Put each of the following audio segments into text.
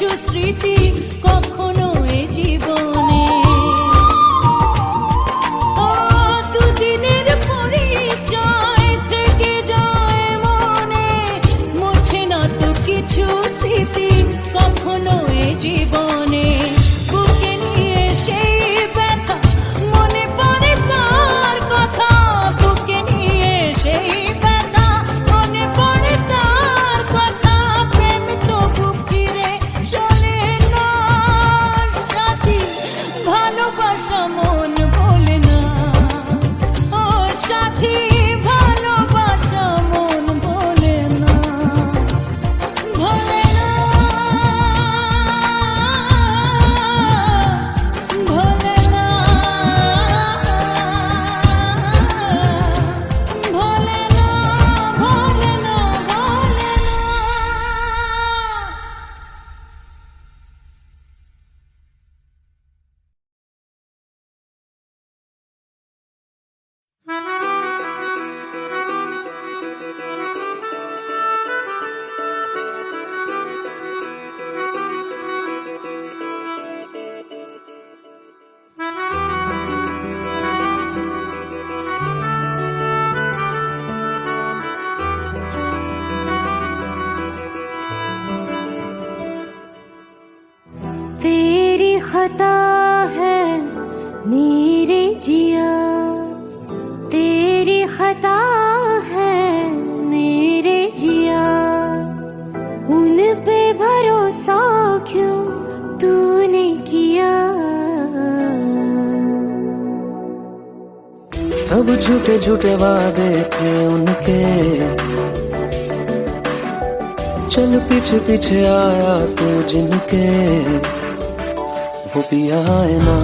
কিছু স্মৃতি কখনো এ জীবনে দুদিনের পরিচয় থেকে যায় মনে, মোছে না তো কিছু স্মৃতি কখনো এ জীবনে। বুকে নিয়ে সেই ব্যথা মনে পড়ে তার কথা, বুকে নিয়ে সেই ব্যথা মনে পড়ে তার কথা। প্রেম তো বুক ফিরে চলে না সাথী, ভালোবাসা মন বলে না। ও সাথী, ভালোবাসা মন বলে না, বলে না, বলে না, বলে না, বলে না, বলে না। तेरी खता है मेरे जिया, तेरी खता है मेरे जिया, उन पे भरोसा क्यों तूने किया। सब झूठे झूठे वादे थे उनके, चल पीछे पीछे आया तू जिनके। वो पिया है ना,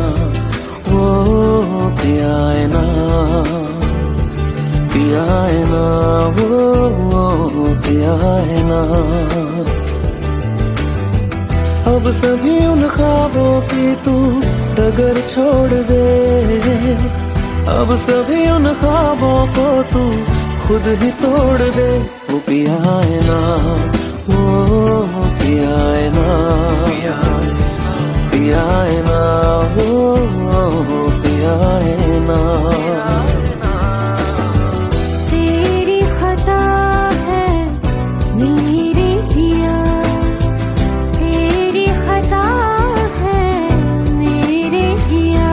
वो पिया है ना, पिया है ना, वो पिया है ना। अब सभी उन ख्वाबों की तू डगर छोड़ दे, अब सभी उन ख्वाबों को तू खुद ही तोड़ दे। वो पिया है ना, वो पिया है ना, पिया है ना, वो पिया है ना। तेरी खता है मेरे जिया, तेरी खता है मेरे जिया।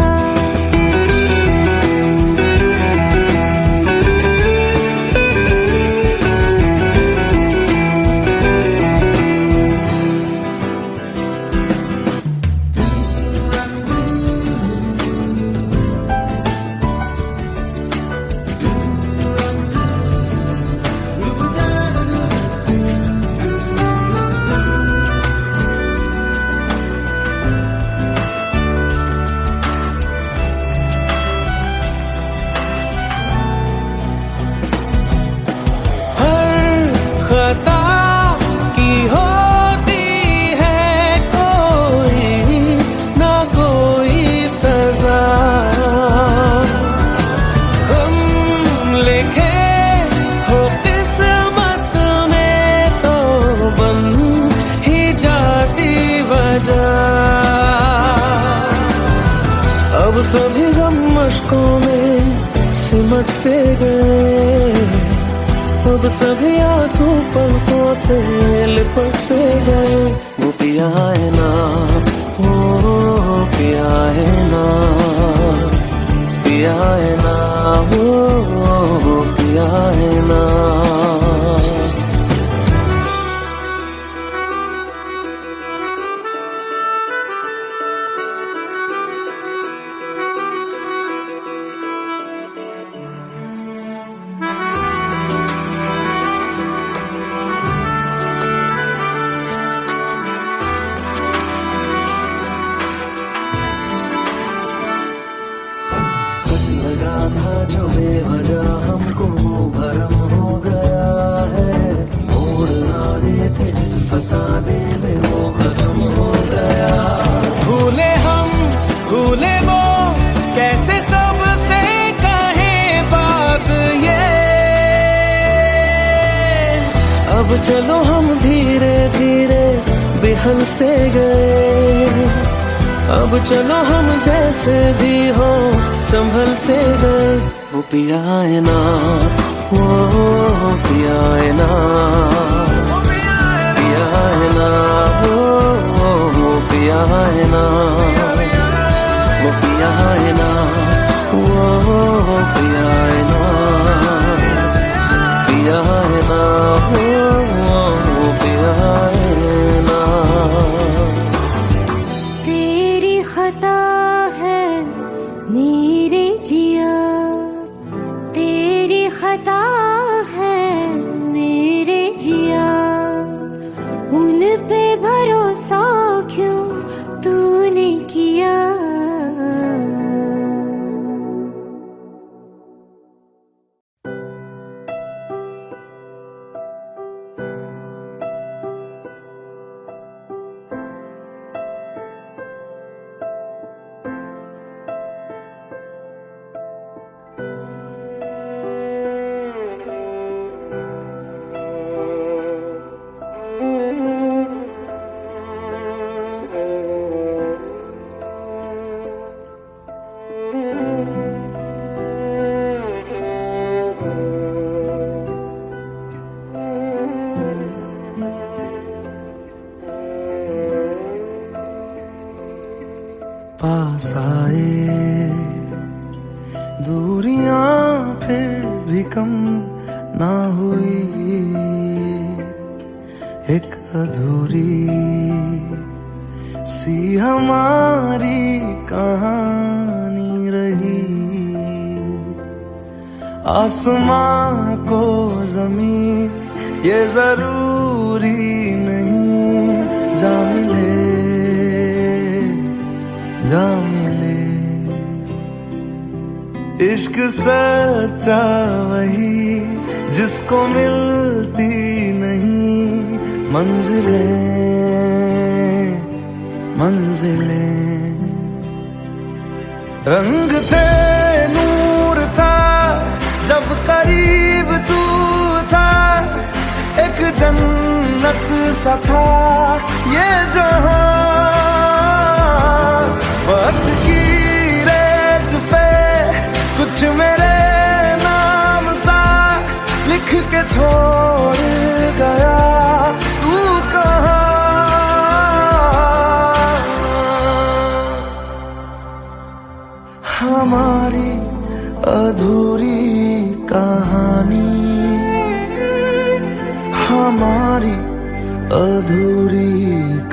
अब सभी गम मशकों में सिमट से गए, अब सभी आंसू पलकों से लिपट से गए। वो पिया है ना, वो पिया है ना, पिया है ना, वो पिया है ना। लगा था जो बेवजह हमको वो भरम हो गया है, मोड़ ना रहे थे जिस फसाने में वो खत्म हो गया। भूले हम भूले वो कैसे सबसे कहे बात ये, अब चलो हम धीरे धीरे संभल से गए। अब चलो हम जैसे भी हो संभल से गए। वो पिया है ना, वो पिया है ना, पिया है ना, वो पिया है ना, वो पिया है ना, वो पिया है ना, पिया है ना, वो पिया है ना। तेरी खता है मेरे जिया, तेरी खता है मेरे जिया, उन पे भरोसा क्यों तूने किया। पास आए दूरियां फिर भी कम ना हुई, एक अधूरी सी हमारी कहानी रही। आसमां को जमीन ये जरूरी नहीं, जा मिले जा मिले। इश्क सच्चा वही जिसको मिलती नहीं मंजिलें मंजिलें। रंग थे नूर था जब करीब तू था, एक जन्नत सा था ये जहां। वक्त की रेत पे कुछ मेरे नाम सा लिख के छोड़ गया, तू कहाँ। हमारी अधूरी कहानी, हमारी अधूरी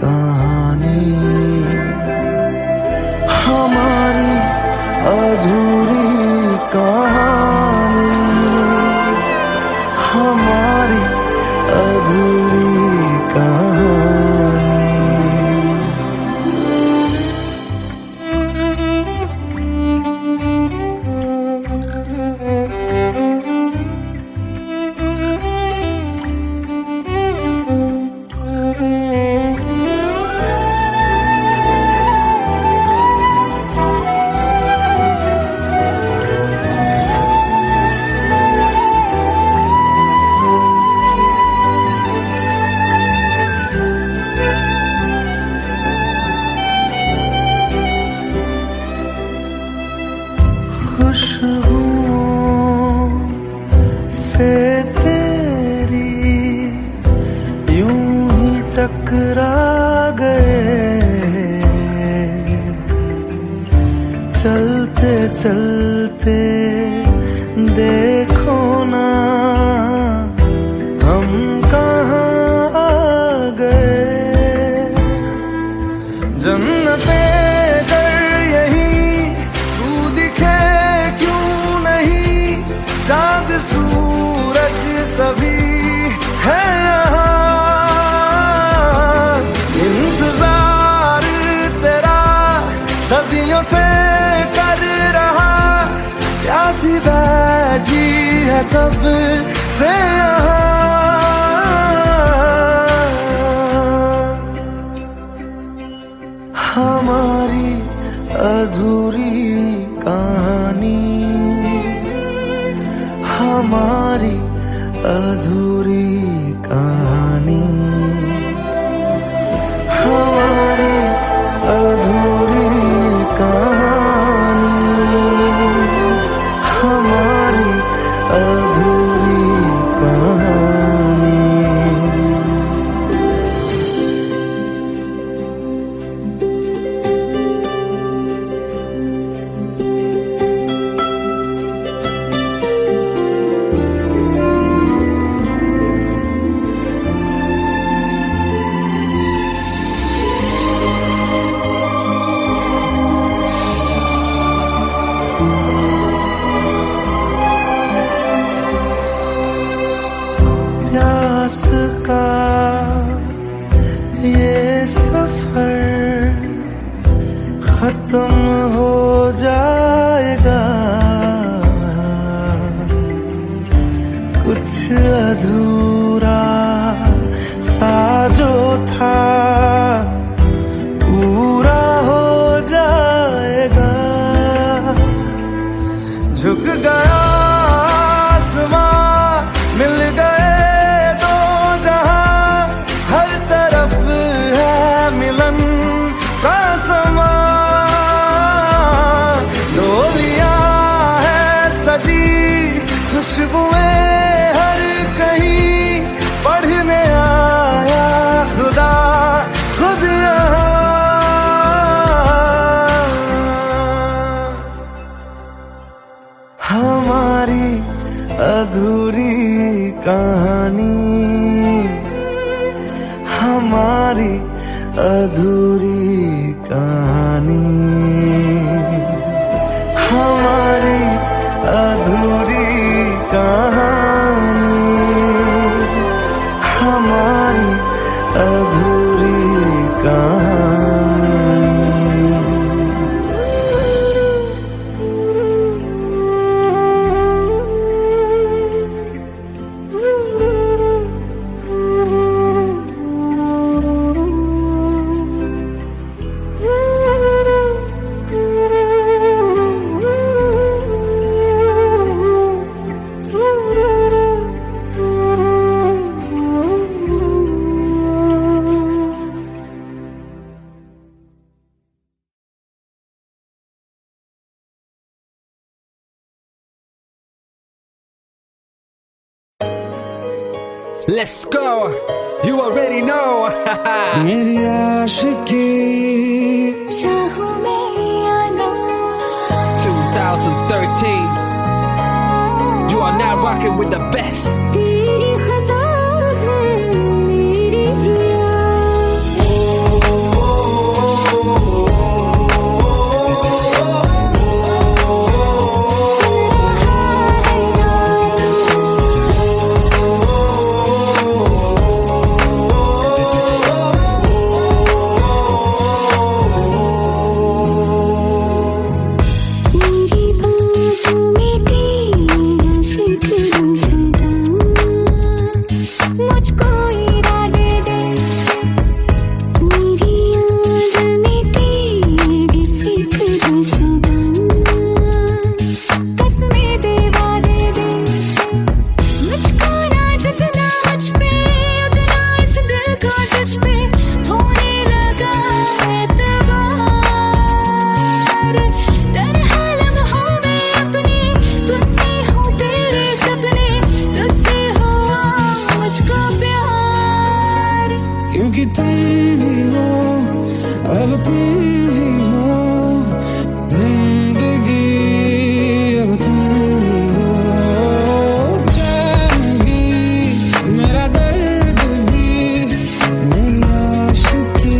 कहानी, हमारी अधूरी कहानी, हमारी अधूरी कहानी। खुशबुओं से तेरी यूं ही टकरा गए, चलते चलते देखो ना हम कहाँ आ गए। जन्नते चाँद सूरज सभी है यहाँ, इंतजार तेरा सदियों से कर रहा, प्यासी बैठी है कब से यहाँ। हमारी अधूरी कहानी, हमारी अधूरी कहानी, अधूरी कहानी, हमारी अधूरी कहानी, हमारी अधूरी कहानी। Let's go. You already know. मेरी आशिकी चाहूं मैं या ना 2013. You are now rocking with the best. तेरी खता है मेरी जिया क्योंकि तुम ही हो, अब तुम ही हो जिंदगी, अब तुम ही हो जान भी, मेरा दर्द भी, मेरी आशिकी,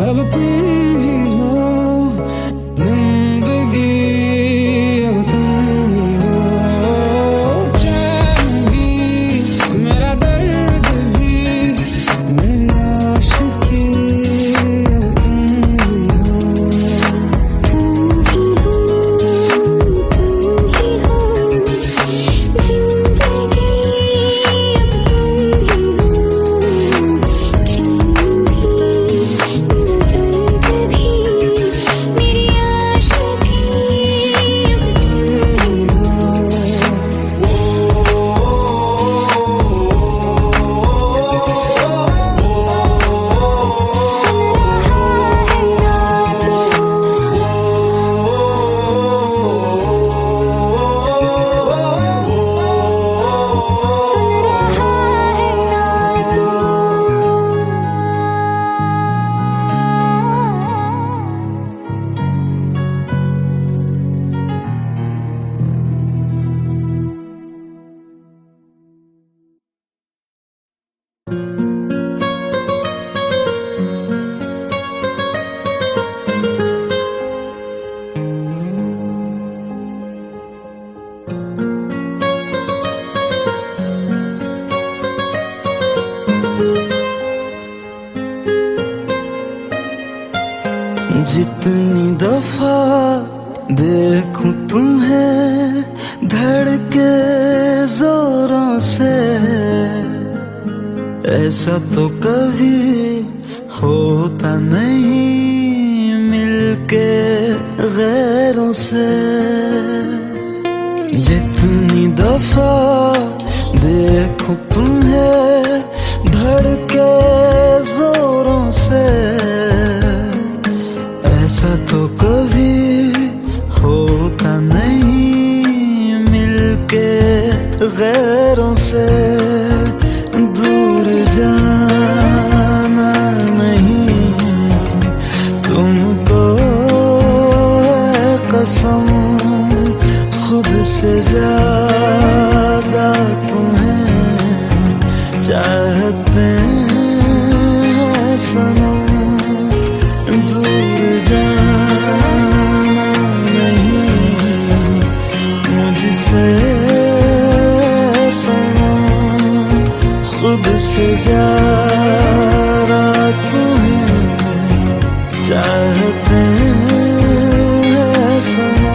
अब तुम जितनी दफा देखूं तुम्हें धड़के जोरों से, ऐसा तो कभी होता नहीं मिलके गैरों से। जितनी दफा देखूं तुम्हें धड़के जोरों से, ऐसा तो कभी होता नहीं मिलके गैरों से। दूर जाना नहीं तुमको है कसम, खुद से ज्यादा तुम्हें चाहते हैं सनम। दूर जाना नहीं मुझसे सनम, खुद से ज्यादा तुम्हें चाहते हैं सनम।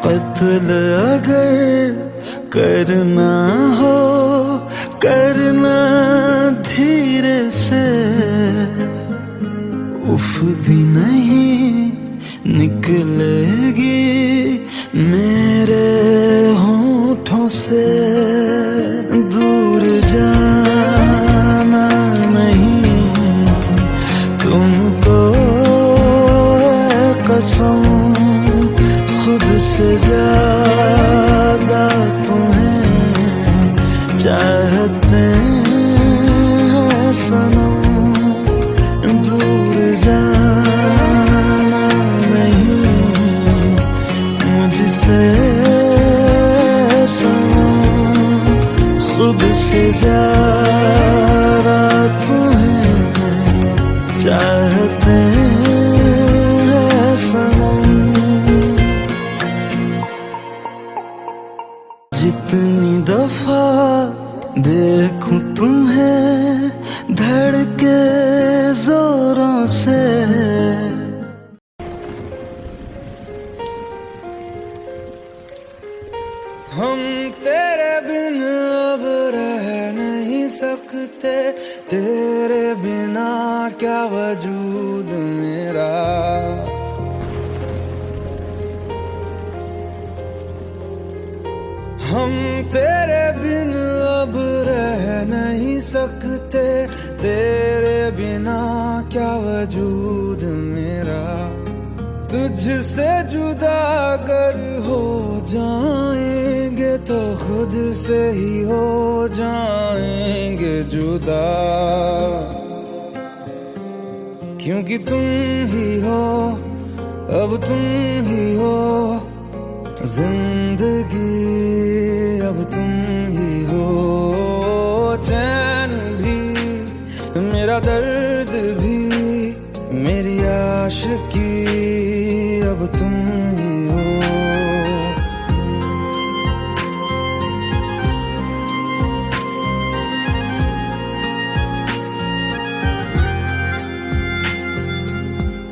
कत्ल अगर करना हो करना धीरे से, उफ भी नहीं निकलेगी मेरे होठों से। दूर जाना नहीं तुमको है कसम, खुद से ज्यादा तुम्हें चाहते हैं सनम। दूर जाना नहीं मुझसे सनम, खुद से ज्यादा तुम्हें चाहते हैं सनम। जितनी दफा देखूं तुम्हें धड़के जोरों से, हम तेरे बिन अब रह नहीं सकते, तेरे बिना क्या वजूद मेरा। हम तेरे बिन अब रह नहीं सकते, तेरे बिना क्या वजूद मेरा। तुझसे जुदा अगर हो जाएंगे तो खुद से ही हो जाएंगे जुदा, क्योंकि तुम ही हो अब तुम ही हो जिंदगी, अब तुम ही हो चैन भी मेरा दर्द भी मेरी आशिकी, अब तुम ही हो।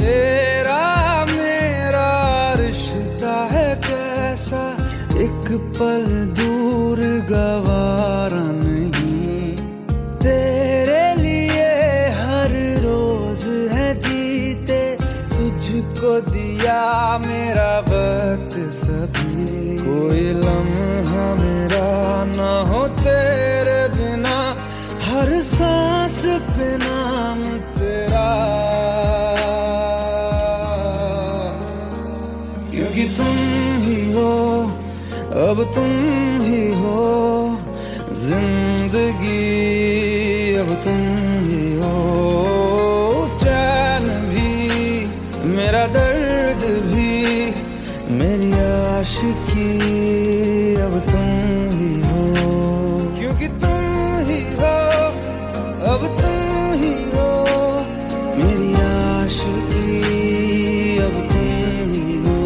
तेरा मेरा रिश्ता है कैसा, एक पल दूर गवारा नहीं। तेरे लिए हर रोज है जीते, तुझको दिया मेरा वक्त सभी। कोई लम्हा मेरा ना हो तेरे बिना, हर सांस पे नाम तेरा, क्योंकि तुम ही अब तुम ही हो जिंदगी, अब तुम ही हो चैन भी, मेरा दर्द भी, मेरी आशिकी, अब तुम ही हो, क्योंकि तुम ही हो, अब तुम ही हो मेरी आशिकी, अब तुम ही हो।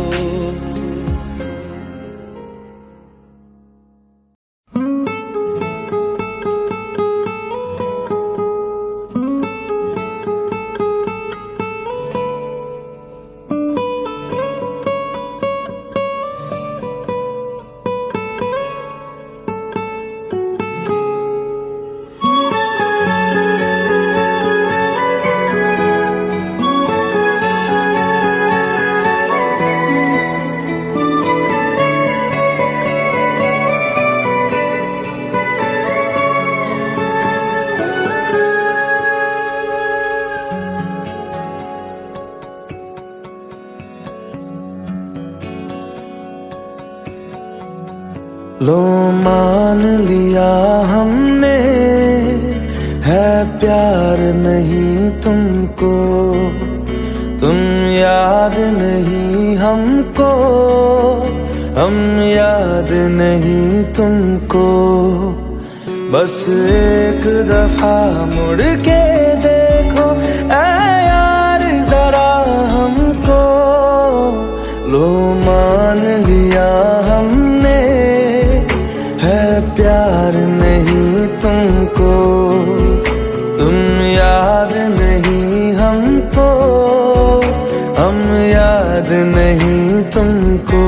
लो मान लिया हमने है प्यार नहीं तुमको, तुम याद नहीं हमको, हम याद नहीं तुमको, बस एक दफा मुड़ के देखो ऐ यार जरा हमको। लो मान लिया हमने है प्यार नहीं तुमको, तुम याद नहीं हमको, हम याद नहीं तुमको।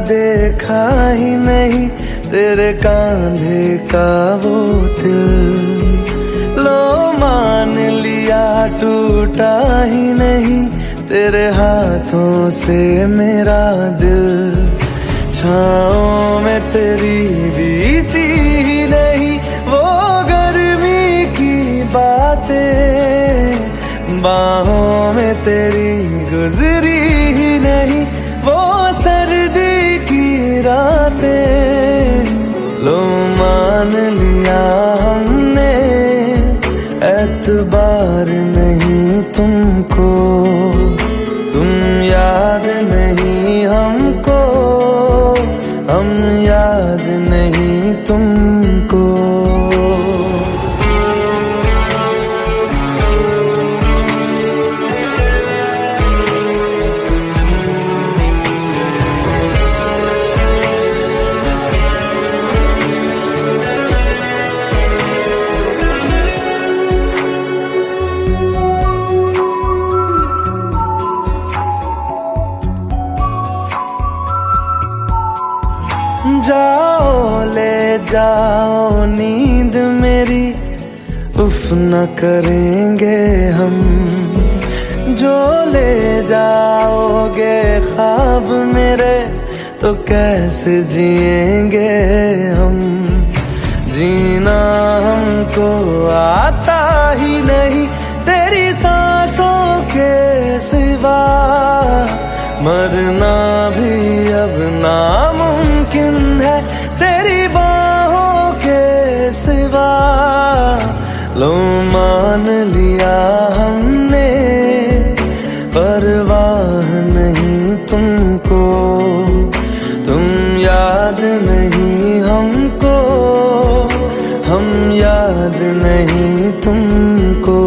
देखा ही नहीं तेरे कांधे का वो दिल, लो मान लिया टूटा ही नहीं तेरे हाथों से मेरा दिल। छाँव में तेरी बीती ही नहीं वो गर्मी की बातें, बाहों में तेरी गुजरी ही नहीं वो सर्दी की रातें। लो मान लिया हमने एतबार नहीं तुमको, तुम याद नहीं हमको, हम याद नहीं तुमको। जाओ ले जाओ नींद मेरी, उफ न करेंगे हम, जो ले जाओगे ख्वाब मेरे तो कैसे जिएंगे हम। जीना हमको आता ही नहीं तेरी सांसों के सिवा, मरना भी अब नामुमकिन है तेरी बाहों के सिवा। लो मान लिया हमने परवाह नहीं तुमको, तुम याद नहीं हमको, हम याद नहीं तुमको।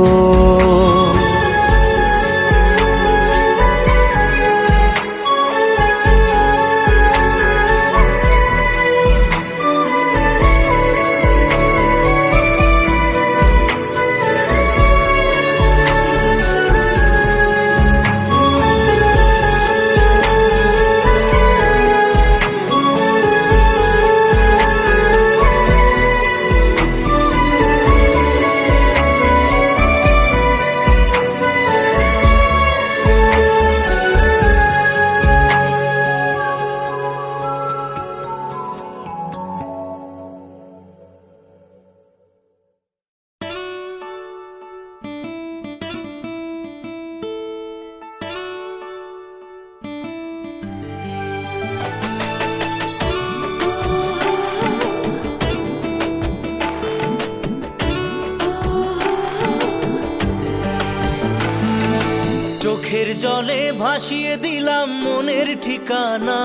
চোখের জলে ভাসিয়ে দিলাম মনের ঠিকানা।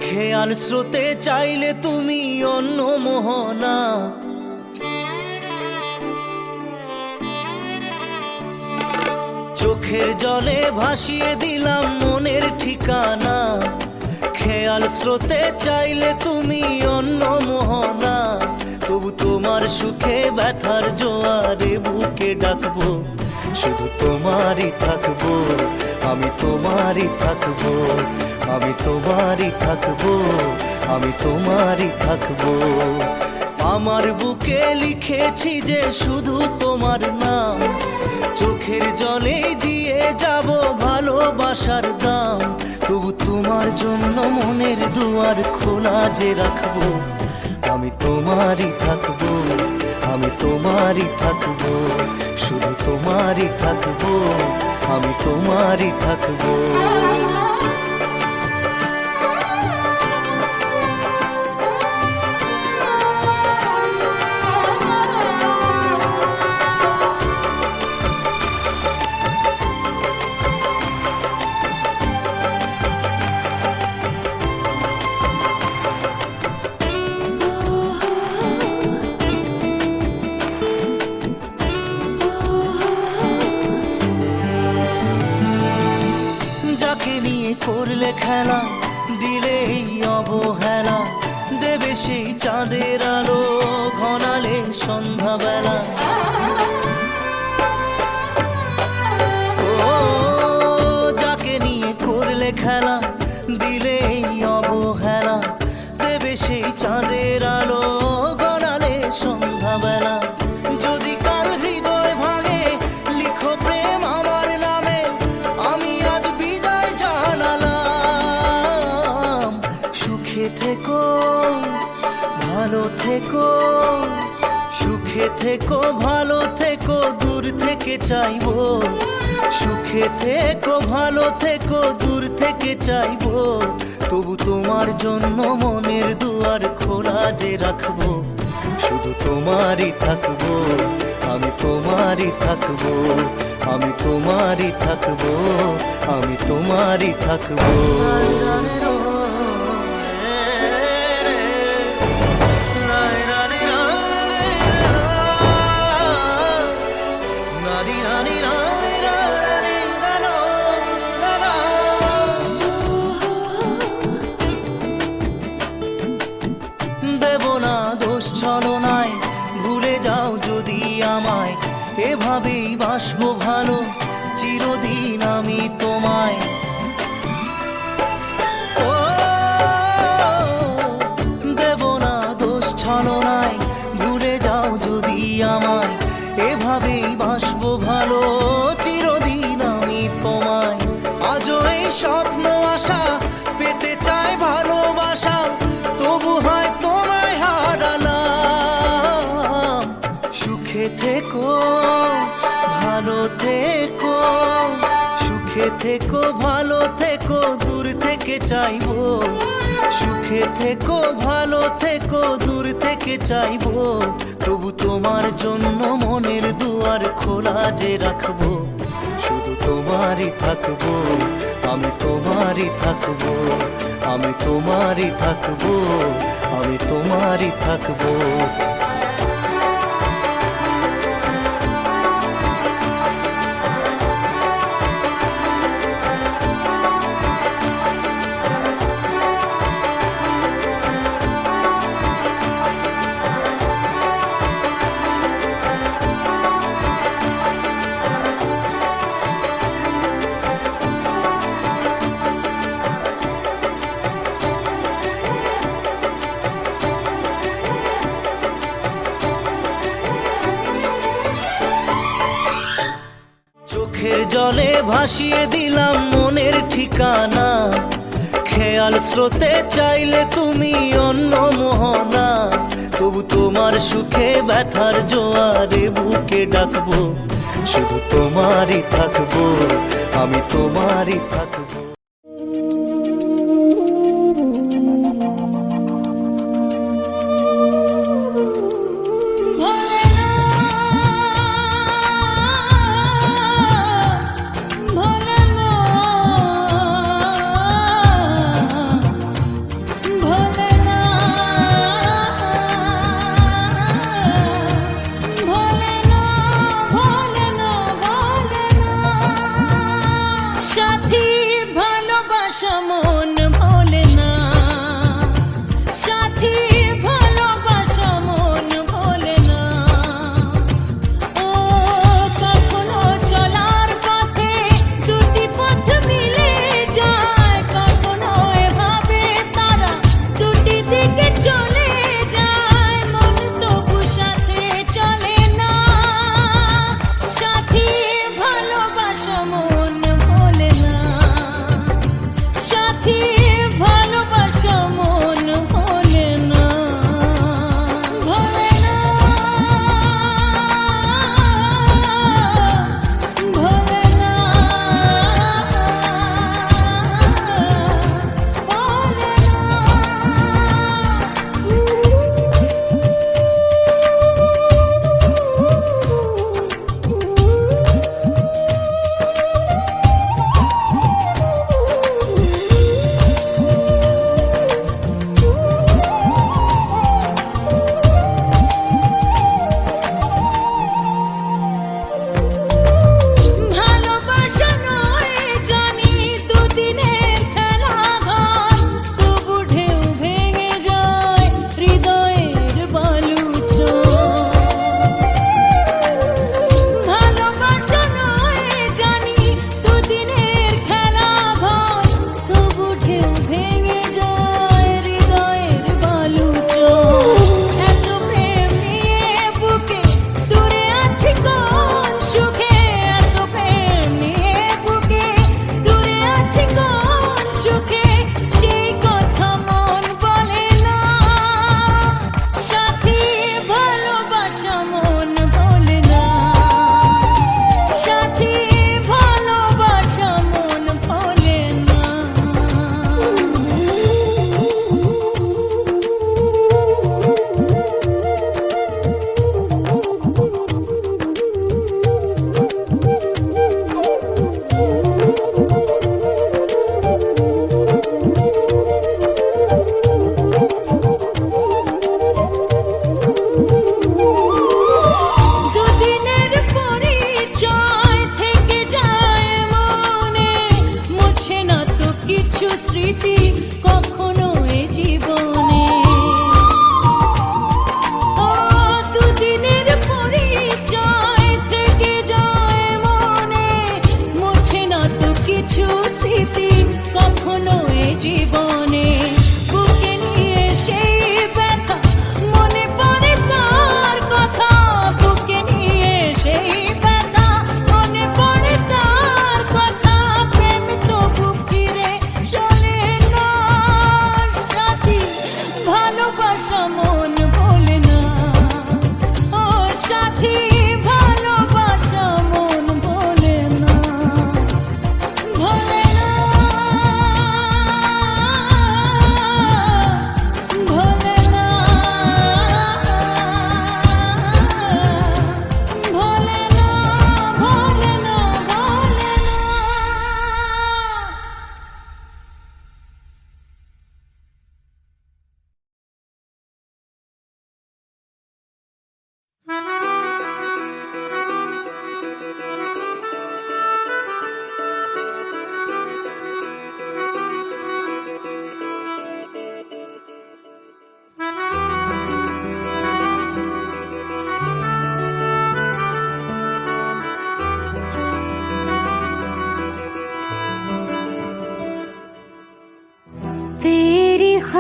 খেয়াল স্রোতে চাইলে তুমি অন্য মোহনা। চোখের জলে ভাসিয়ে দিলাম মনের ঠিকানা। খেয়াল স্রোতে চাইলে তুমি অন্য মোহনা। তবু তোমার সুখে ব্যথার জোয়ারে বুকে ডাকবো, শুধু তোমারই থাকবো, আমি তোমারই থাকবো, আমি তোমারই থাকবো, আমি তোমারই থাকবো। আমার বুকে লিখেছি যে শুধু তোমার নাম, চোখের জলে দিয়ে যাব ভালোবাসার দাম। তবু তোমার জন্য মনের দুয়ার খোলা যে রাখবো, আমি তোমারই থাকবো, আমি তোমারই থাকবো, শুধু তোমারই থাকবো, আমি তোমারই থাকবো। যাকে নিয়ে করলে খেলা, দিলে এই অবহেলা, দেবে সেই চাঁদের আলো ঘনালে সন্ধ্যাবেলা। ও যাকে নিয়ে করলে খেলা, দিলে এই অবহেলা, দেবে সেই চাঁদের আলো ঘনালে সন্ধ্যাবেলা। যদি কাল হৃদয় ভাঙে লিখো প্রেম আমার নামে, আমি আজ বিদায় জানালাম। সুখে থেকো, ভালো থেকো, সুখে থেকো, ভালো থেকো, দূর থেকে চাইবো। সুখে থেকো, ভালো থেকো, দূর থেকে চাইবো। তবু তোমার জন্য মনের দুয়ার খোলা যে রাখবো, শুধু তোমারই থাকবো, আমি তোমারই থাকবো, আমি তোমারই থাকবো, আমি তোমারই থাকবো। দেব না দোষ ছলনায়, ভুলে যাও যদি আমায়, এভাবেই বাসবো ভালো চিরদিন আমি তোমায়। ও দেব না দোষ ছলনায়, ভুলে যাও যদি আমায়, এভাবেই বাসবো ভালো চিরদিন আমি তোমায়। আজও এই স্বপ্ন আশা পেতে চাই ভালোবাসা, তবু হয় তোমায় হারালাম। সুখে থেকো, ভালো থেকো, সুখে থেকো, ভালো থেকো, দূর থেকে চাইবো। সুখে থেকো, ভালো থেকো, দূর থেকে চাইবো। তবু তোমার জন্য মনের দুয়ার খোলা যে রাখবো, শুধু তোমারই থাকবো, আমি তোমারই থাকবো, আমি তোমারই থাকবো, আমি তোমারই থাকবো। চোখের জলে ভাসিয়ে দিলাম মনের ঠিকানা। খেয়াল স্রোতে চাইলে তুমি অন্য মোহনা। তবু তোমার সুখে ব্যথার জোয়ারে বুকে ডাকবো, শুধু তোমারই থাকবো, আমি তোমারই থাকবো। ভোলেনাথ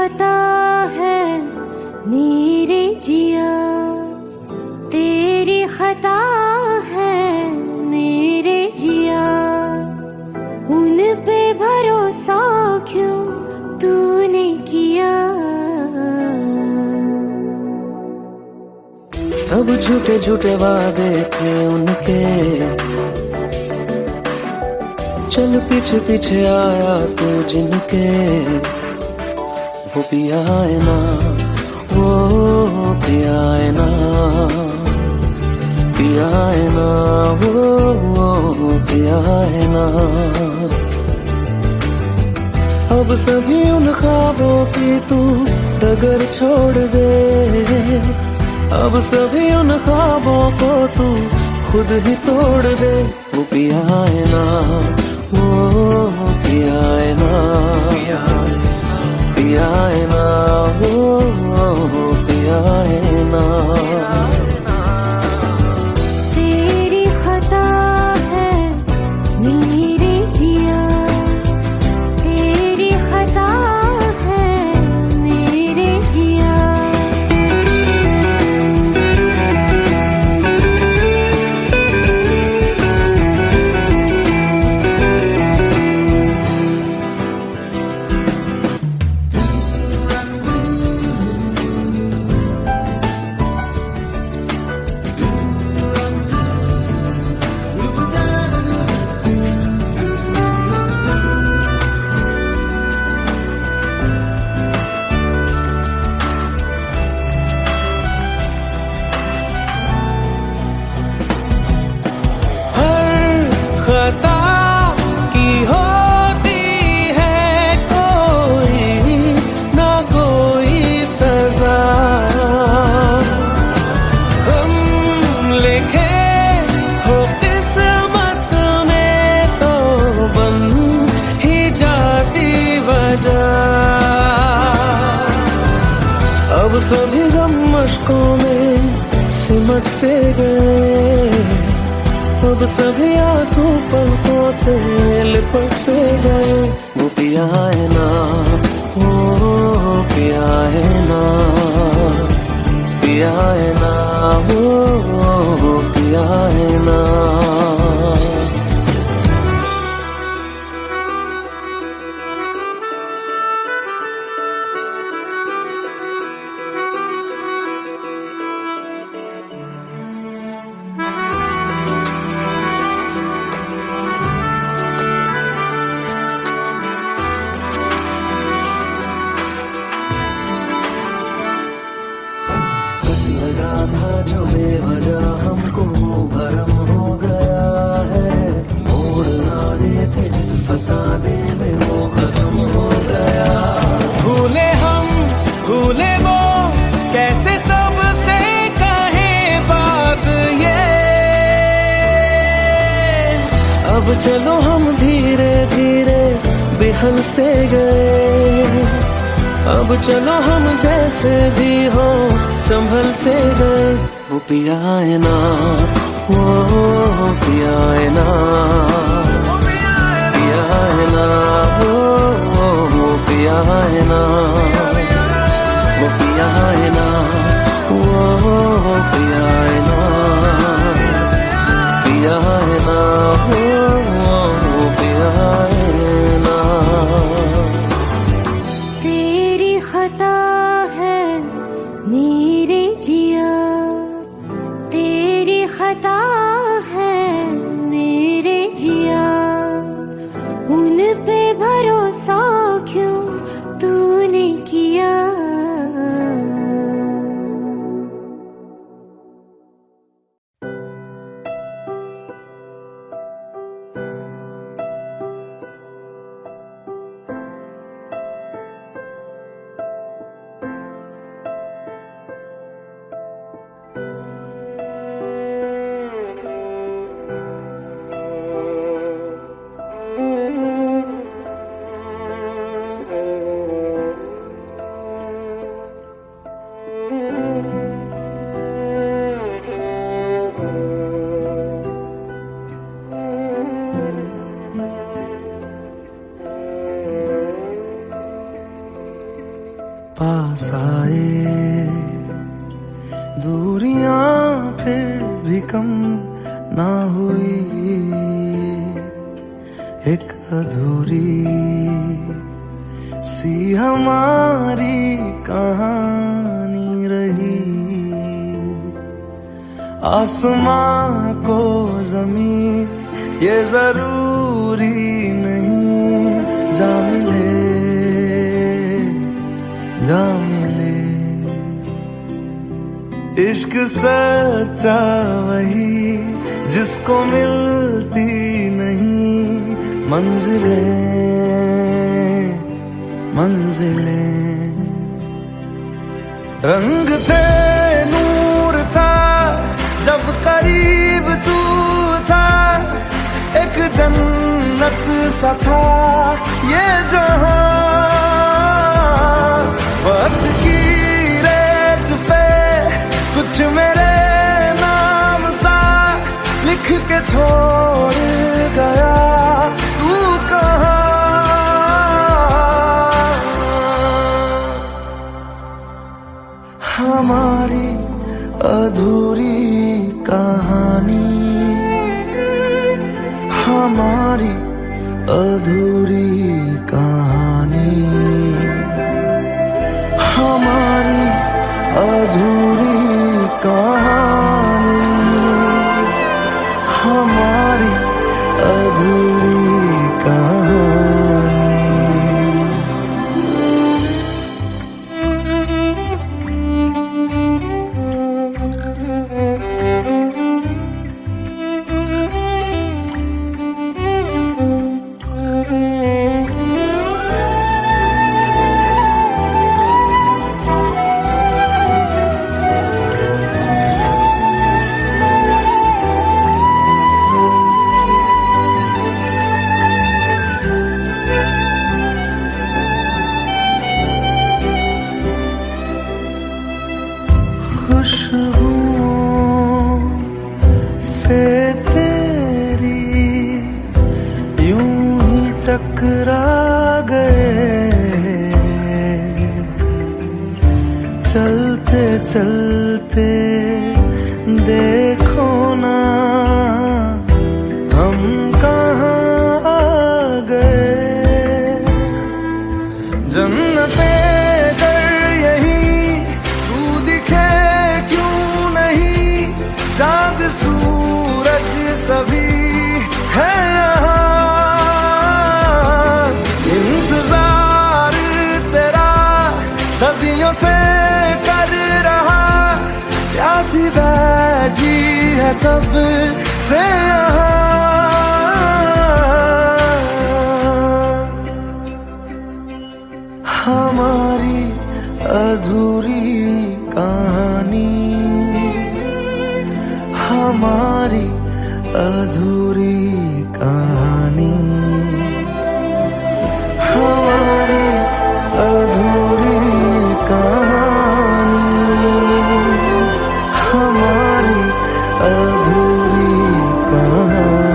खता है मेरे जिया, तेरी खता है मेरे जिया, उन पे भरोसा क्यों तूने किया। सब झूठे झूठे वादे थे उनके, चल पीछे पीछे आया तू जिनके, वो पिया है ना, वो पिया है ना, पिया है ना, वो पिया है ना। अब सभी उन ख्वाबों की तू डगर छोड़ दे, अब सभी उन ख्वाबों को तू खुद ही तोड़ दे। वो पिया है ना, वो पिया है ना, पिया है ना, वो पिया है ना। तेरी खता है मेरे जिया, तेरी खता है मेरे जिया। खता की होती है कोई ना कोई सजा, हम लिखे हो किस्मत में तो बन ही जाती वजह। अब सभी गम मशकों में सिमट से गए, अब सभी आंसू पलकों से लिपट से गए। वो पिया है ना, वो पिया है ना, पिया है ना, वो पिया है ना। लगा था जो बेवजह हमको वो भरम हो गया है, मोड़ ना रहे थे जिस फसाने में वो खत्म हो गया। भूले हम भूले वो कैसे सबसे कहे बात ये, अब चलो हम धीरे धीरे बेहल से गए, अब चलो हम जैसे भी हो संभल से गए। वो पिया है ना, वो पिया है ना, पिया है ना, वो पिया है ना, वो पिया है ना, वो पिया है ना, पिया है ना, वो पिया है ना। तेरी खता है मेरे जिया, तेरी खता है मेरे जिया, पास आए, दूरियां फिर भी कम ना हुई, एक अधूरी सी हमारी कहानी रही। आसमां को ज़मीं ये जरूरी नहीं, जा मिले जा मिले। इश्क सच्चा वही जिसको मिलती नहीं मंजिलें मंजिलें। रंग थे नूर था जब करीब तू था, एक जन्नत सा था ये जहां। वक्त की रेत पे कुछ मेरे नाम सा लिख के छोड़ गया, तू कहाँ? हमारी अधूरी कहानी, हमारी अधूरी कहानी, हमारी अधूरी कहानी, हमारी अधूरी कहानी। खुशबुओं से तेरी यूं ही टकरा गए, चलते चलते देखो ना हम कहाँ आ गए। जन्नते चाँद सूरज सभी है यहाँ, इंतजार तेरा सदियों से कर रहा, प्यासी बैठी है कब से यहाँ। हमारी अधूरी कहानी, हमारी अधूरी कहानी, हमारी अधूरी कहानी, हमारी अधूरी कहानी।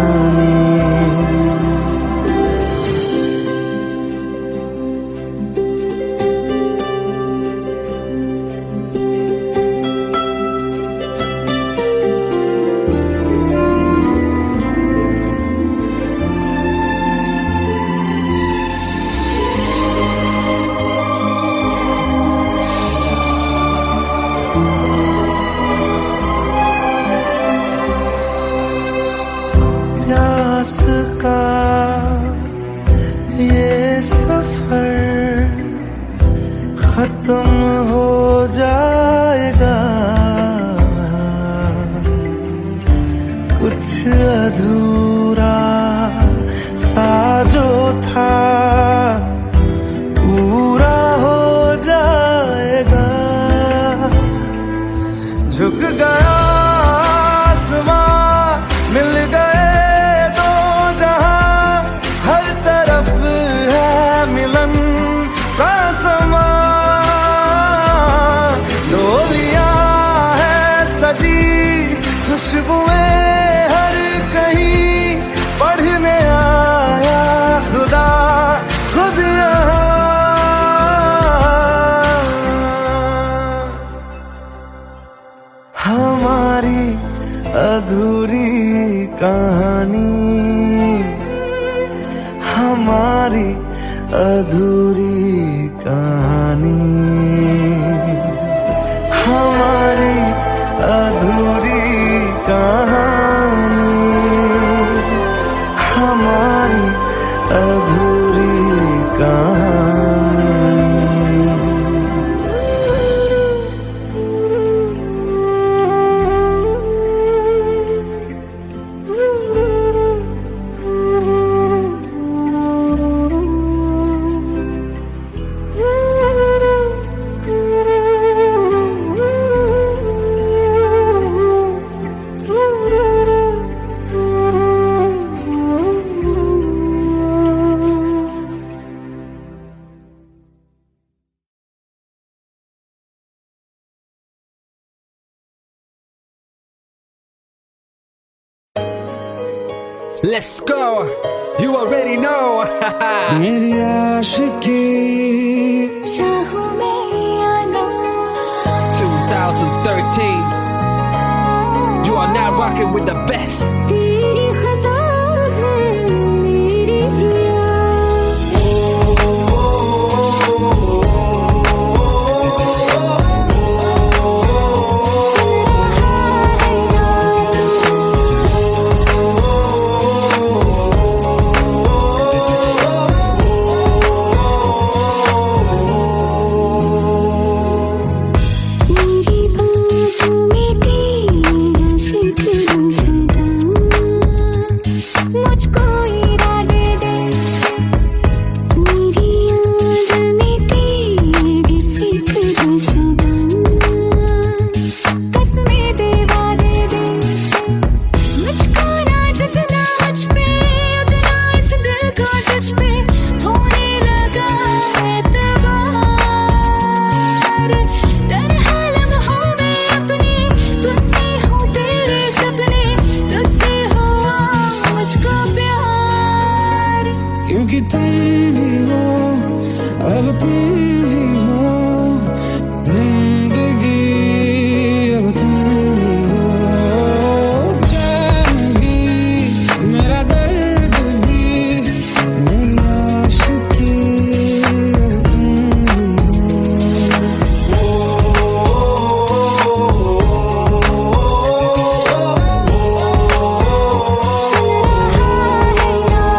हमारी अधूरी कहानी, हमारी अधूरी कहानी, हमारी अधूरी कहानी। Let's go. You already know. मेरी आशिकी चाहूं मैं या ना 2013. You are now rocking with the best. तेरी खता है मेरी जिया मेरी बाहों में तेरा जिक्र सदा मुझको इरादे दे मेरी याद में तेरी फिक्र सदा कसमें दे वादे दे मुझको ना जगना मुझ पे उतना इस दिल को तुझ पे होने लगा एतबार तन्हा लम्हों में अपने तुम में हूँ तेरे सपने तुझसे हुआ मुझको प्यार क्योंकि तुम ही हो, अब तुम ही हो जिंदगी, अब तुम ही हो चैन भी, मेरा दर्द भी, मेरी आशिकी, अब तुम ही हो। सुन रहा है यार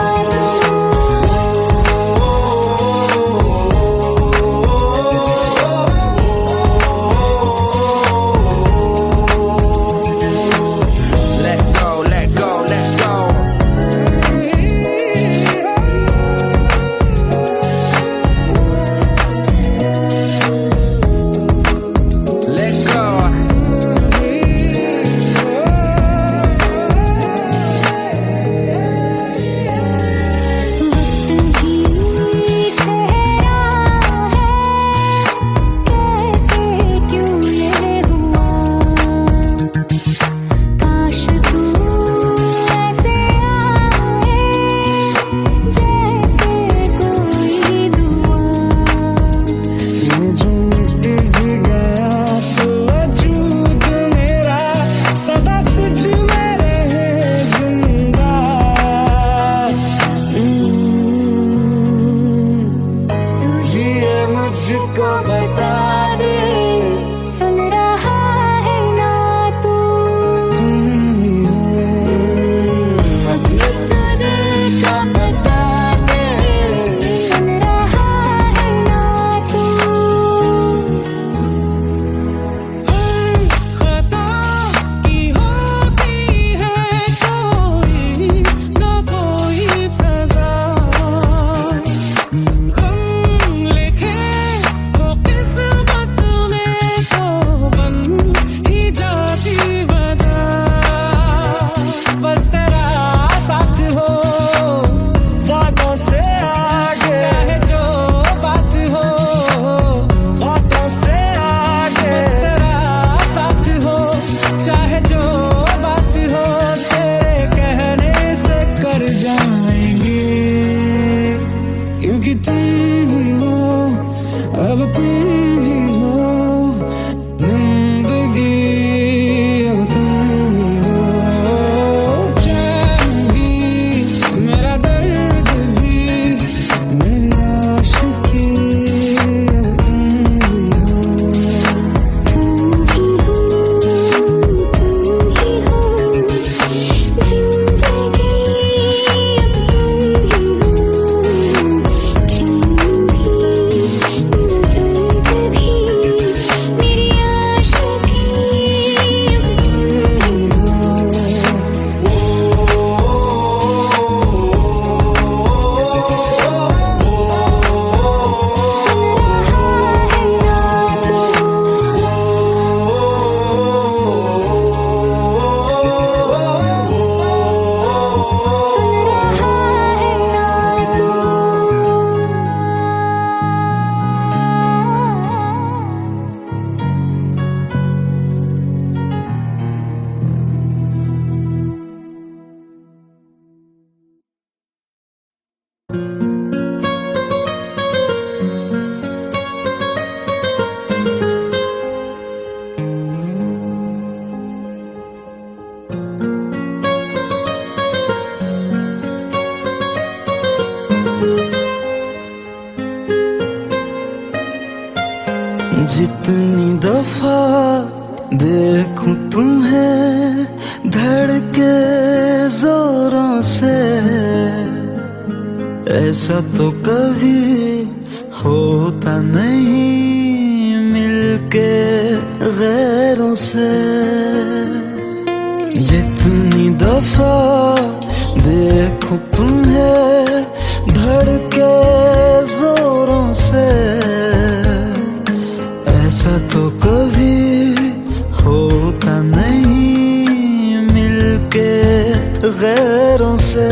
जितनी दफा देखूं तुम्हें धड़के जोरों से, ऐसा तो कभी होता नहीं मिलके गैरों से। जितनी दफा देखूं तुम्हें धड़के जोरों से, ऐसा तो कभी होता नहीं मिलके गैरों से।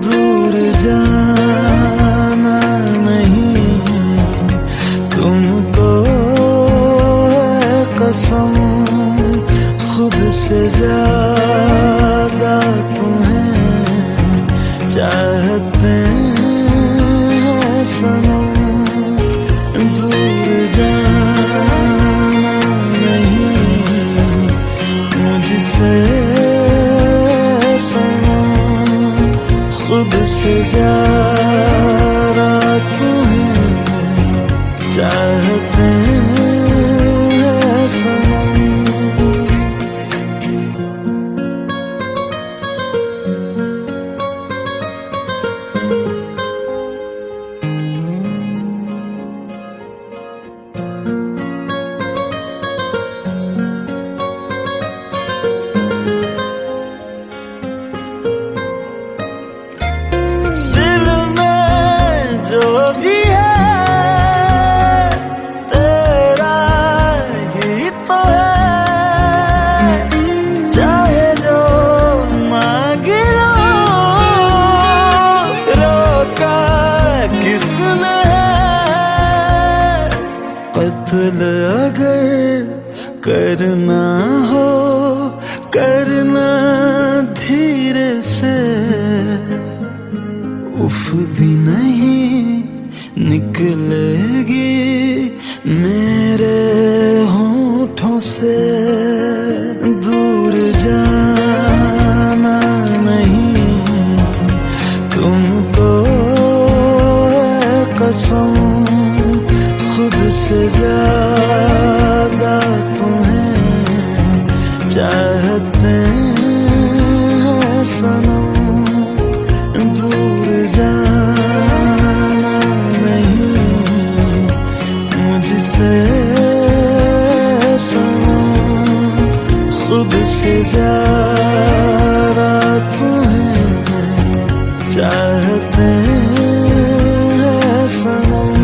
दूर जाना नहीं तुमको है कसम, खुद से ज्यादा तुम्हें चाहते हैं सनम। दूर जाना नहीं मुझसे सनम, खुद से ज्यादा तुम्हें चाहते हैं सनम। कत्ल अगर करना हो करना धीरे से, उफ भी नहीं निकलेगी मेरे होठों से। दूर जाना नहीं तुमको है कसम, खुद से ज्यादा तुम्हें चाहते हैं सनम। दूर जाना नहीं मुझसे सनम, खुद से ज्यादा तुम्हें चाहते हैं सनम।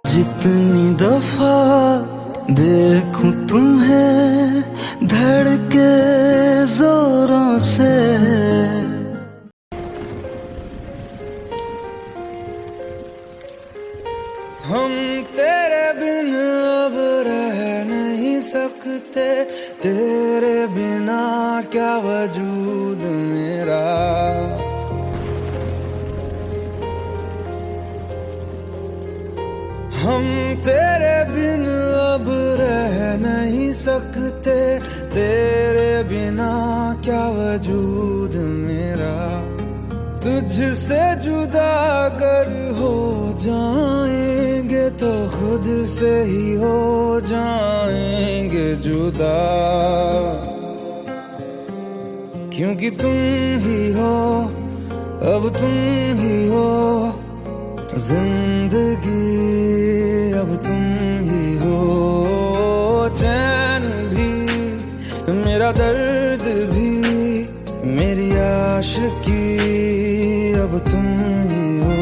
जितनी दफा देखूं तुम्हें धड़के जोरों से, हम तेरे बिन अब रह नहीं सकते, तेरे बिना क्या वजूद मेरा। हम तेरे बिन अब रह नहीं सकते, तेरे बिना क्या वजूद मेरा। तुझसे जुदा अगर हो जाएंगे तो खुद से ही हो जाएंगे जुदा, क्योंकि तुम ही हो अब तुम ही हो जिंदगी, अब तुम ही हो चैन भी मेरा दर्द भी मेरी आशिकी, अब तुम ही हो।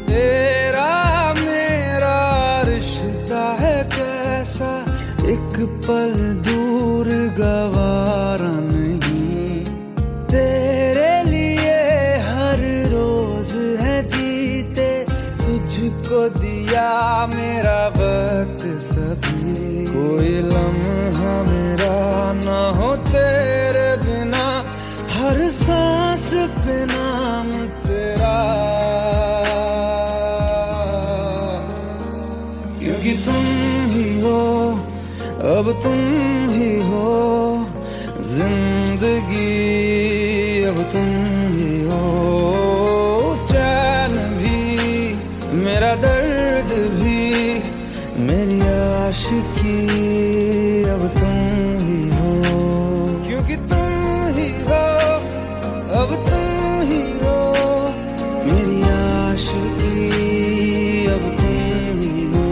तेरा मेरा रिश्ता है कैसा, एक पल दूर गवारा नहीं। तेरे लिए हर रोज है जीते, तुझको दिया मेरा वक्त सभी। कोई लम्हा मेरा ना हो तेरे बिना, हर सांस पे नाम तेरा, क्योंकि तुम ही हो अब तुम ही हो जिंदगी, अब तुम ही हो चैन भी, मेरा दर्द भी, मेरी आशिकी, अब तुम ही हो, क्योंकि तुम ही हो, अब तुम ही हो मेरी आशिकी, अब तुम ही हो।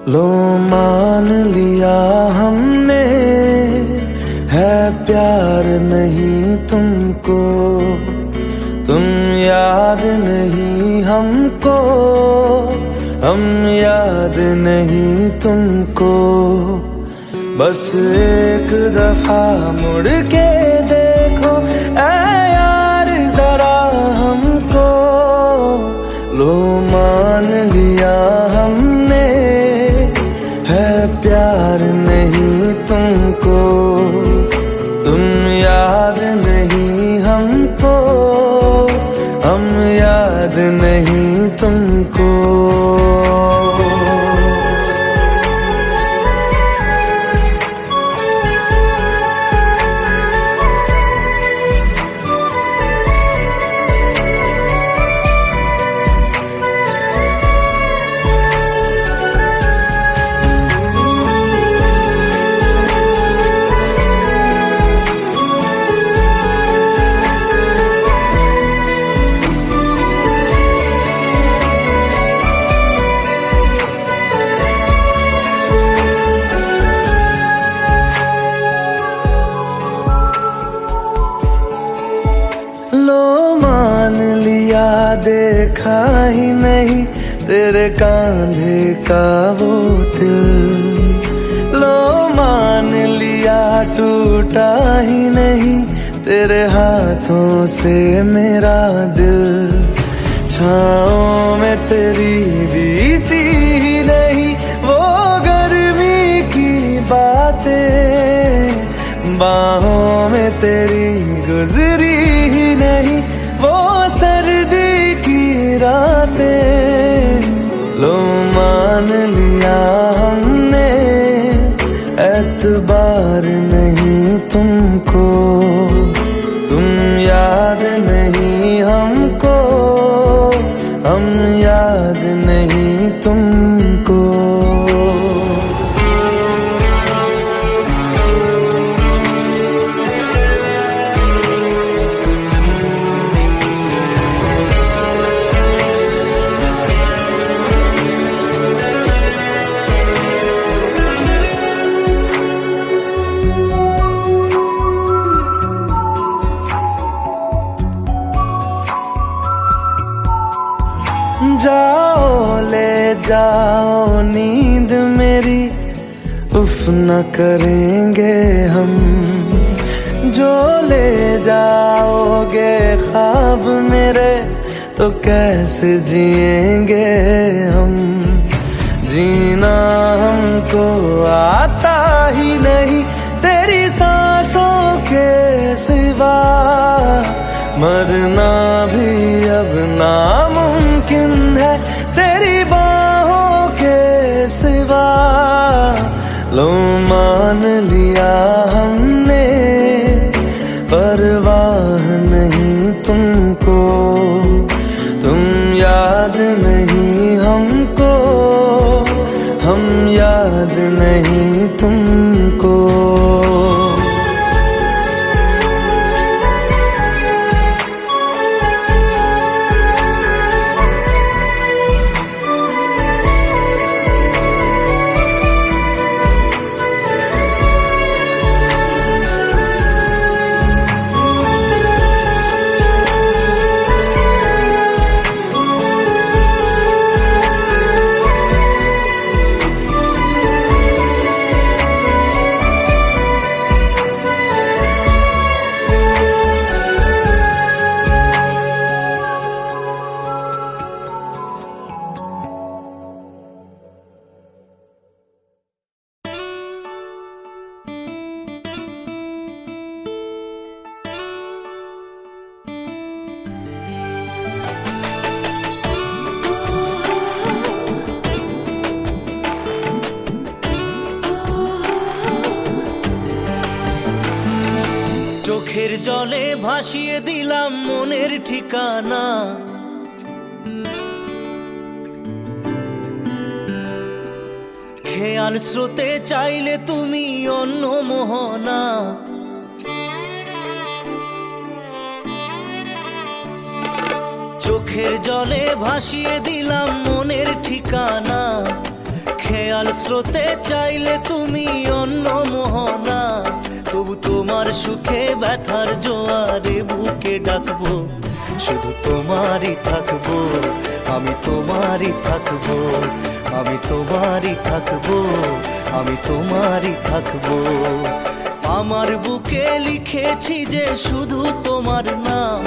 लो मान लिया हमने है प्यार नहीं तुमको, तुम याद नहीं हमको, हम याद नहीं तुमको, बस एक दफा मुड़ के देखो ऐ यार जरा हमको, लो मान लिया हमने है प्यार नहीं तुमको, तुम याद नहीं हमको, हम याद नहीं तुमको। लो मान लिया देखा ही नहीं तेरे कांधे का वो दिल, लो मान लिया टूटा ही नहीं तेरे हाथों से मेरा दिल, छाँव में तेरी बीती ही नहीं वो गर्मी की बातें, बाहों में तेरी गुजरी ही नहीं वो सर्दी की रातें, लो मान लिया हमने एतबार नहीं तुमको, तुम याद नहीं हमको, हम याद नहीं तुमको। जाओ ले जाओ नींद मेरी, उफ न करेंगे हम, जो ले जाओगे ख्वाब मेरे तो कैसे जिएंगे हम, जीना हमको आता ही नहीं तेरी सांसों के सिवा, मरना भी अब नामुमकिन है तेरी बाहों के सिवा, लो मान लिया हमने परवाह नहीं तुमको, तुम याद नहीं हमको, हम याद नहीं तुमको। চোখের জলে ভাসিয়ে দিলাম মনের ঠিকানা। খেয়াল স্রোতে চাইলে তুমি অন্য মোহনা। চোখের জলে ভাসিয়ে দিলাম মনের ঠিকানা। খেয়াল স্রোতে চাইলে তুমি অন্য মোহনা। তবু তোমার সুখে ব্যথার জোয়ারে বুকে ডাকবো, শুধু তোমারই থাকবো, আমি তোমারই থাকবো, আমি তোমারই থাকবো, আমি তোমারই থাকবো। আমার বুকে লিখেছি যে শুধু তোমার নাম,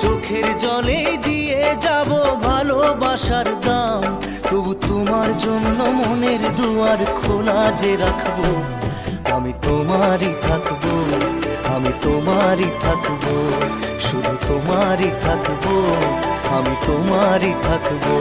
চোখের জলে দিয়ে যাব ভালোবাসার দাম। তবু তোমার জন্য মনের দুয়ার খোলা যে রাখবো, আমি তোমারই থাকবো, আমি তোমারই থাকবো, শুধু তোমারই থাকবো, আমি তোমারই থাকবো।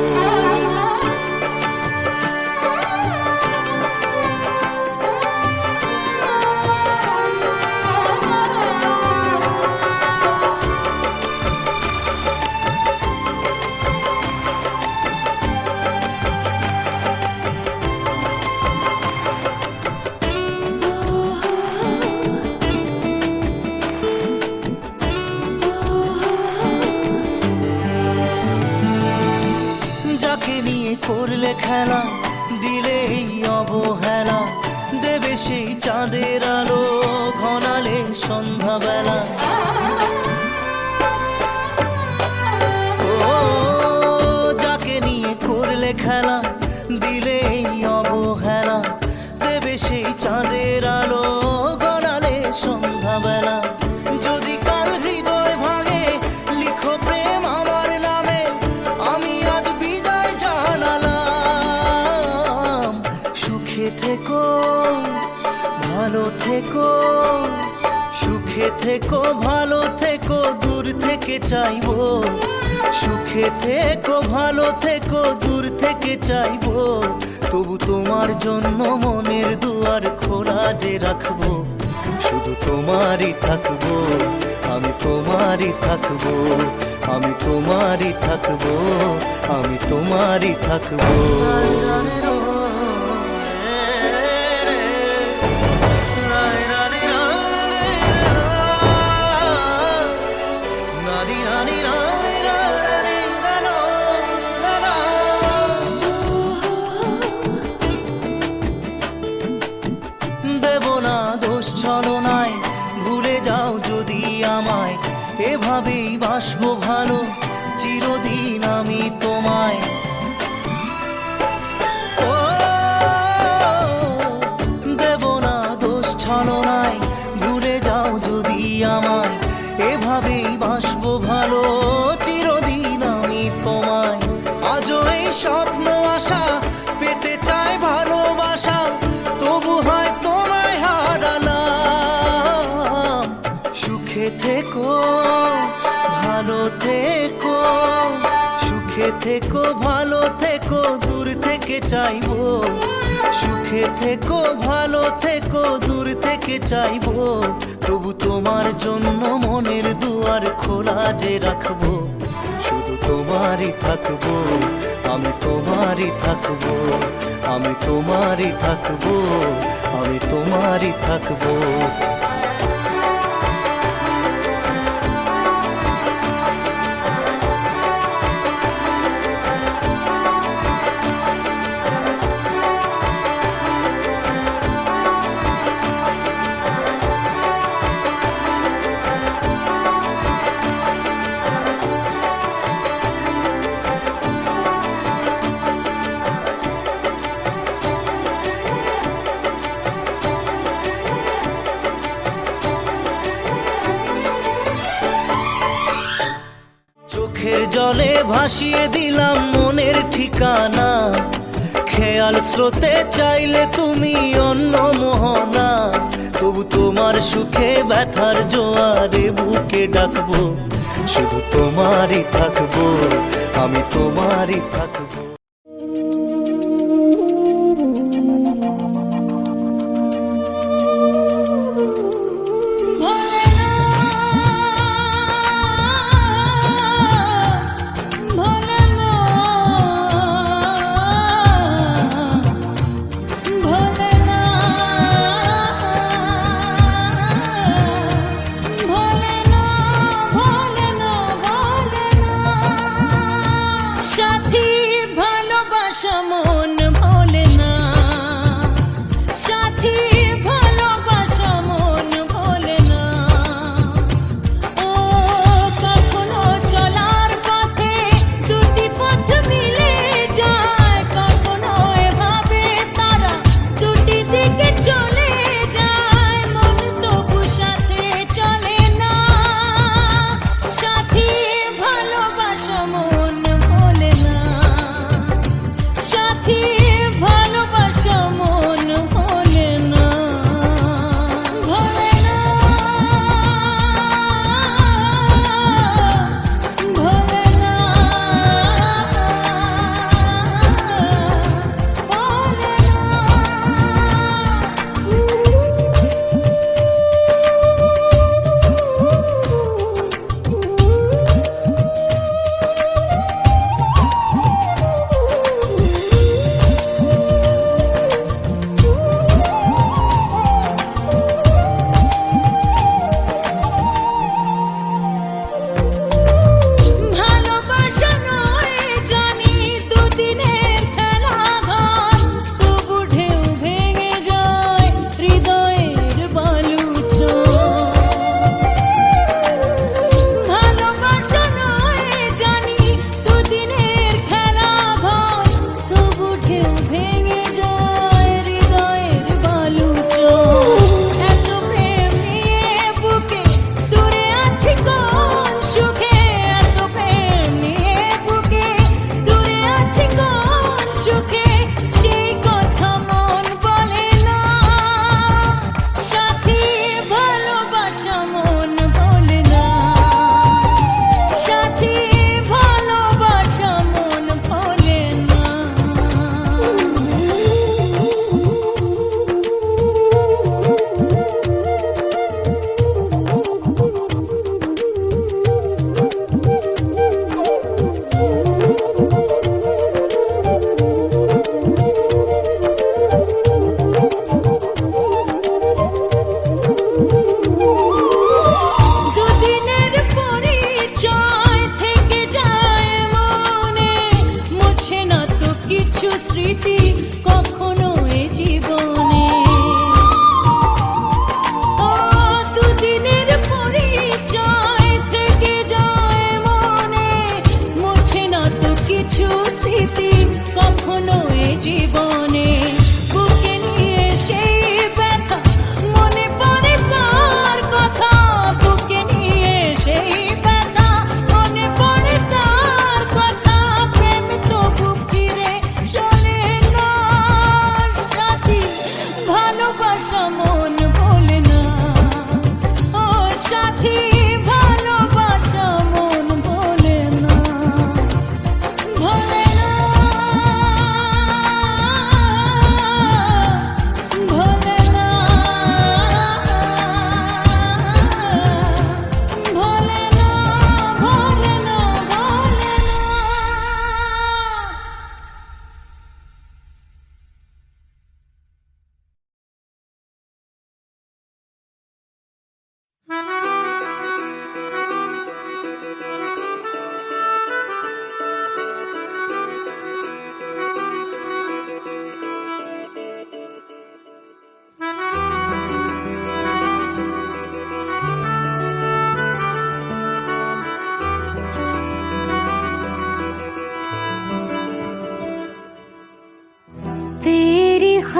যাকে নিয়ে করলে খেলা, দিলে এই অবহেলা, দেবে সেই চাঁদের আলো ঘনালে সন্ধ্যাবেলা। ও যাকে নিয়ে করলে খেলা, দিলে এই অবহেলা, দেবে সেই চাঁদের আলো ঘনালে সন্ধ্যাবেলা। যদি কাল হৃদয় ভাঙে লিখো প্রেম আমার নামে, আমি আজ বিদায় জানালাম। সুখে থেকো, ভালো থেকো, সুখে থেকো, ভালো থেকো, দূর থেকে চাইবো। সুখে থেকো, ভালো থেকো, দূর থেকে চাইবো। তবু তোমার জন্য মনের দুয়ার খোলা যে রাখবো, শুধু তোমারই থাকবো, আমি তোমারই থাকবো, আমি তোমারই থাকবো, আমি তোমারই থাকবো। দেব না দোষ ছলনায়, ভুলে যাও যদি আমায়, এভাবেই বাসবো ভালো চিরদিন আমি তোমায়। ও দেব না দোষ ছলনায়, ভুলে যাও যদি আমায়, এভাবেই বাসবো ভালো চিরদিন আমি তোমায়। আজও এই স্বপ্ন আশা পেতে চাই ভালোবাসা, তবু হয় তোমায় হারালাম। সুখে থেকো, ভালো থেকো, সুখে থেকো, ভালো থেকো, দূর থেকে চাইবো। সুখে থেকো, ভালো থেকো, দূর থেকে চাইবো। তবু তোমার জন্য মনের দুয়ার খোলা যে রাখবো, শুধু তোমারই থাকবো, আমি তোমারই থাকবো, আমি তোমারই থাকবো, আমি তোমারই থাকবো। চোখের জলে ভাসিয়ে দিলাম মনের ঠিকানা। খেয়াল স্রোতে চাইলে তুমি অন্য মোহনা। তবু তোমার সুখে ব্যথার জোয়ারে বুকে ডাকবো, শুধু তোমারই থাকবো, আমি তোমারই থাকবো। ভোলেনাথ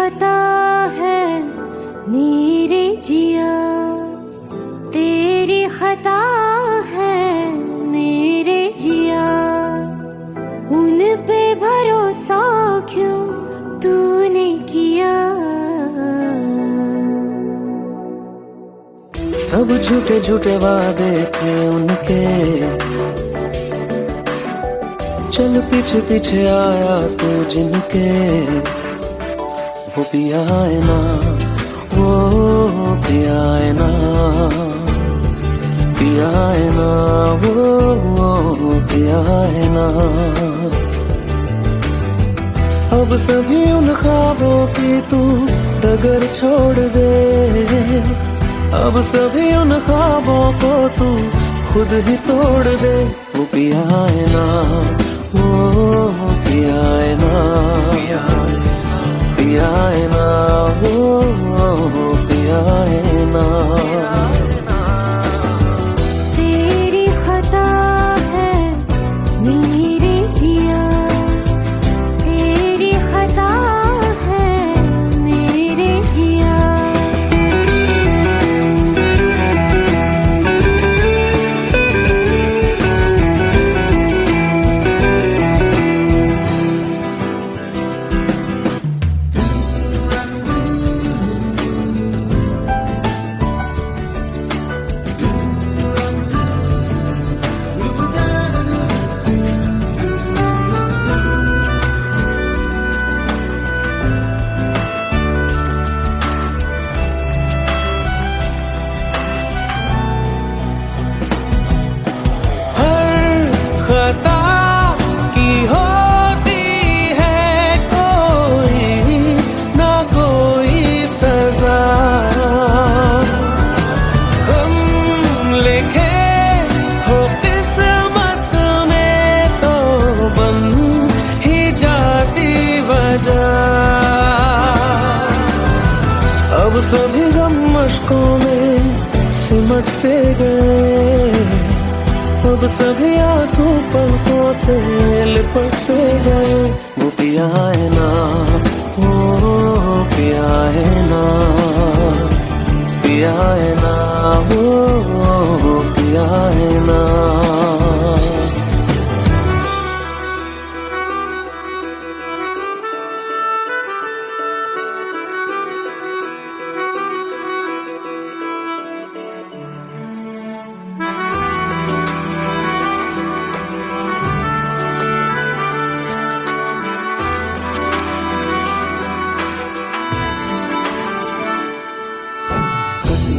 खता है मेरे जिया, तेरी खता है मेरे जिया, उन पे भरोसा क्यों तूने किया। सब झूठे झूठे वादे थे उनके, चल पीछे पीछे आया तू जिनके, वो पिया है ना, वो पिया है ना, पिया है ना, वो पिया है ना। अब सभी उन ख्वाबों की तू डगर छोड़ दे, अब सभी उन ख्वाबों को तू खुद ही तोड़ दे। वो पिया है ना, वो पिया है ना, पिया है ना, वो पिया है ना। तेरी खता है मेरे जिया, तेरी खता है मेरे जिया। खता की होती है कोई ना कोई सजा, हम लिखे हो किस्मत में तो बन ही जाती वजह। अब सभी गम मशकों में सिमट से गए, अब सभी आंसू पलकों से लिपट से गए। वो पिया है ना, वो पिया है ना, पिया है ना, वो पिया है ना।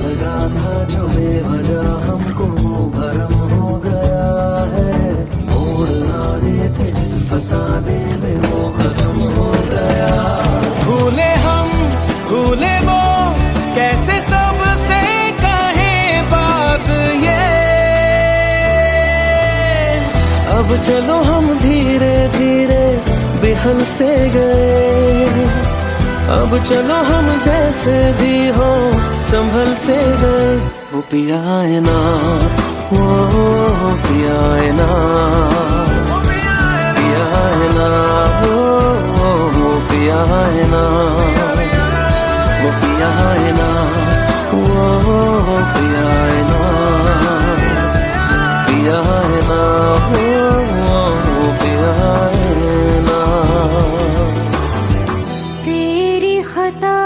लगा था जो बेवजह हमको वो भरम हो गया है, मोड़ आ रहे थे जिस फसाने में वो खत्म हो गया। भूले हम भूले वो कैसे सबसे कहे बात ये, अब चलो हम धीरे धीरे बिहल से गए, अब चलो हम जैसे भी हो संभल से गए। वो पिया है ना, वो पिया है ना, पिया है ना, वो पिया है ना, वो पिया है ना, वो पिया है ना, पिया है ना, वो पिया है ना। तेरी खता